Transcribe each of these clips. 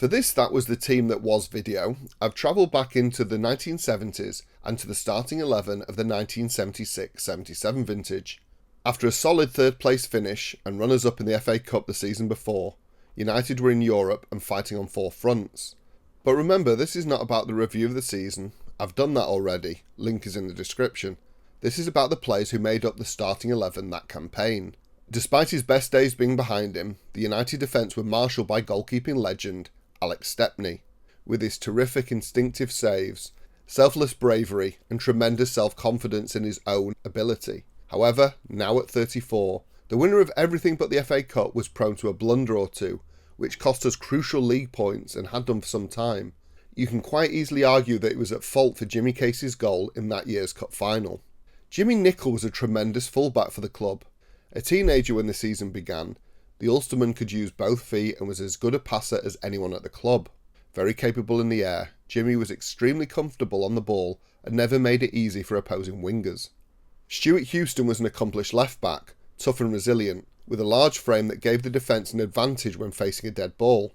For this That Was the Team That Was video, I've travelled back into the 1970s and to the starting 11 of the 1976-77 vintage. After a solid third place finish and runners-up in the FA Cup the season before, United were in Europe and fighting on four fronts. But remember, this is not about the review of the season. I've done that already, link is in the description. This is about the players who made up the starting 11 that campaign. Despite his best days being behind him, the United defence were marshalled by goalkeeping legend Alex Stepney, with his terrific instinctive saves, selfless bravery and tremendous self-confidence in his own ability. However, now at 34, the winner of everything but the FA Cup was prone to a blunder or two, which cost us crucial league points and had done for some time. You can quite easily argue that it was at fault for Jimmy Casey's goal in that year's cup final. Jimmy Nicholl was a tremendous fullback for the club. A teenager when the season began, the Ulsterman could use both feet and was as good a passer as anyone at the club. Very capable in the air, Jimmy was extremely comfortable on the ball and never made it easy for opposing wingers. Stuart Houston was an accomplished left-back, tough and resilient, with a large frame that gave the defence an advantage when facing a dead ball.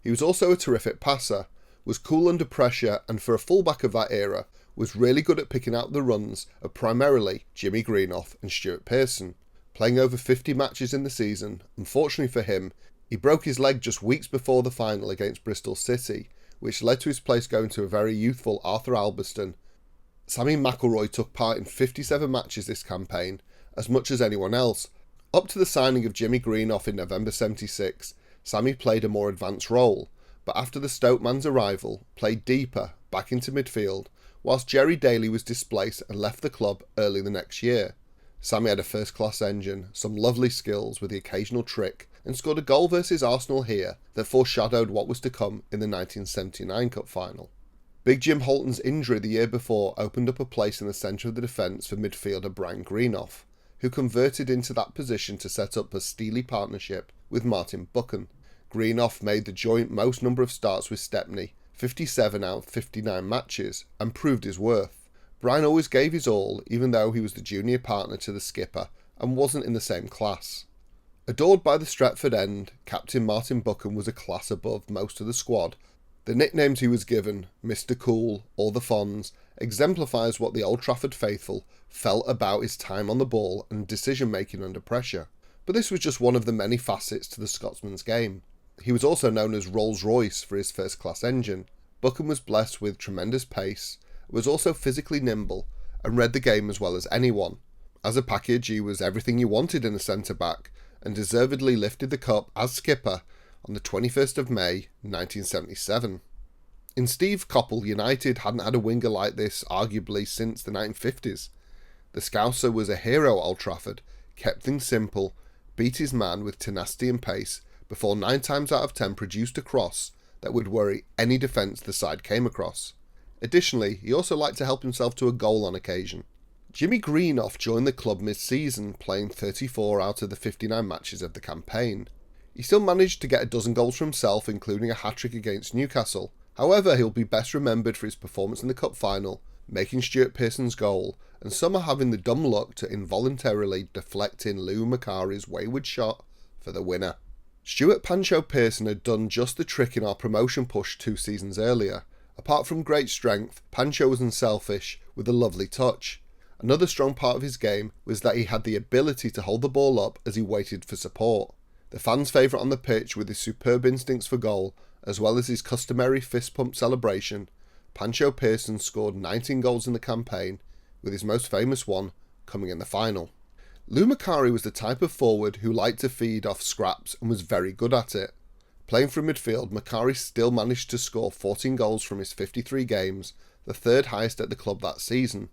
He was also a terrific passer, was cool under pressure, and for a fullback of that era, was really good at picking out the runs of primarily Jimmy Greenhoff and Stuart Pearson. Playing over 50 matches in the season, unfortunately for him, he broke his leg just weeks before the final against Bristol City, which led to his place going to a very youthful Arthur Albiston. Sammy McIlroy took part in 57 matches this campaign, as much as anyone else. Up to the signing of Jimmy Greenhoff in November 76, Sammy played a more advanced role, but after the Stoke man's arrival, played deeper, back into midfield, whilst Jerry Daly was displaced and left the club early the next year. Sammy had a first-class engine, some lovely skills with the occasional trick, and scored a goal versus Arsenal here that foreshadowed what was to come in the 1979 Cup final. Big Jim Holton's injury the year before opened up a place in the centre of the defence for midfielder Brian Greenhoff, who converted into that position to set up a steely partnership with Martin Buchan. Greenhoff made the joint most number of starts with Stepney, 57 out of 59 matches, and proved his worth. Brian always gave his all, even though he was the junior partner to the skipper and wasn't in the same class. Adored by the Stretford end, Captain Martin Buchan was a class above most of the squad. The nicknames he was given, Mr. Cool or the Fonz, exemplifies what the Old Trafford faithful felt about his time on the ball and decision-making under pressure. But this was just one of the many facets to the Scotsman's game. He was also known as Rolls-Royce for his first-class engine. Buchan was blessed with tremendous pace, was also physically nimble, and read the game as well as anyone. As a package, he was everything you wanted in a centre-back, and deservedly lifted the cup as skipper on the 21st of May 1977. In Steve Coppell, United hadn't had a winger like this arguably since the 1950s. The Scouser was a hero at Old Trafford, kept things simple, beat his man with tenacity and pace, before 9 times out of 10 produced a cross that would worry any defence the side came across. Additionally, he also liked to help himself to a goal on occasion. Jimmy Greenhoff joined the club mid-season, playing 34 out of the 59 matches of the campaign. He still managed to get a dozen goals for himself, including a hat-trick against Newcastle. However, he'll be best remembered for his performance in the cup final, making Stuart Pearson's goal, and somehow having the dumb luck to involuntarily deflect in Lou Macari's wayward shot for the winner. Stuart Pancho Pearson had done just the trick in our promotion push 2 seasons earlier. Apart from great strength, Pancho was unselfish, with a lovely touch. Another strong part of his game was that he had the ability to hold the ball up as he waited for support. The fans' favourite on the pitch with his superb instincts for goal, as well as his customary fist pump celebration, Pancho Pearson scored 19 goals in the campaign, with his most famous one coming in the final. Lou Macari was the type of forward who liked to feed off scraps and was very good at it. Playing from midfield, Macari still managed to score 14 goals from his 53 games, the third highest at the club that season.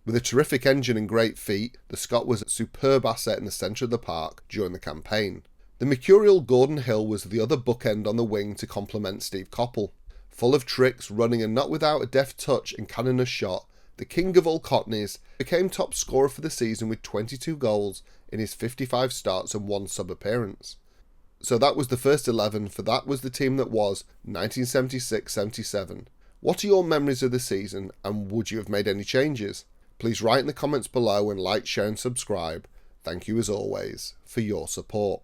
With a terrific engine and great feet, the Scot was a superb asset in the centre of the park during the campaign. The mercurial Gordon Hill was the other bookend on the wing to complement Steve Coppell. Full of tricks, running and not without a deft touch and cannonous shot, the king of all Cockneys became top scorer for the season with 22 goals in his 55 starts and 1 sub-appearance. So that was the first 11 for That Was the Team That Was 1976-77. What are your memories of the season, and would you have made any changes? Please write in the comments below and like, share and subscribe. Thank you as always for your support.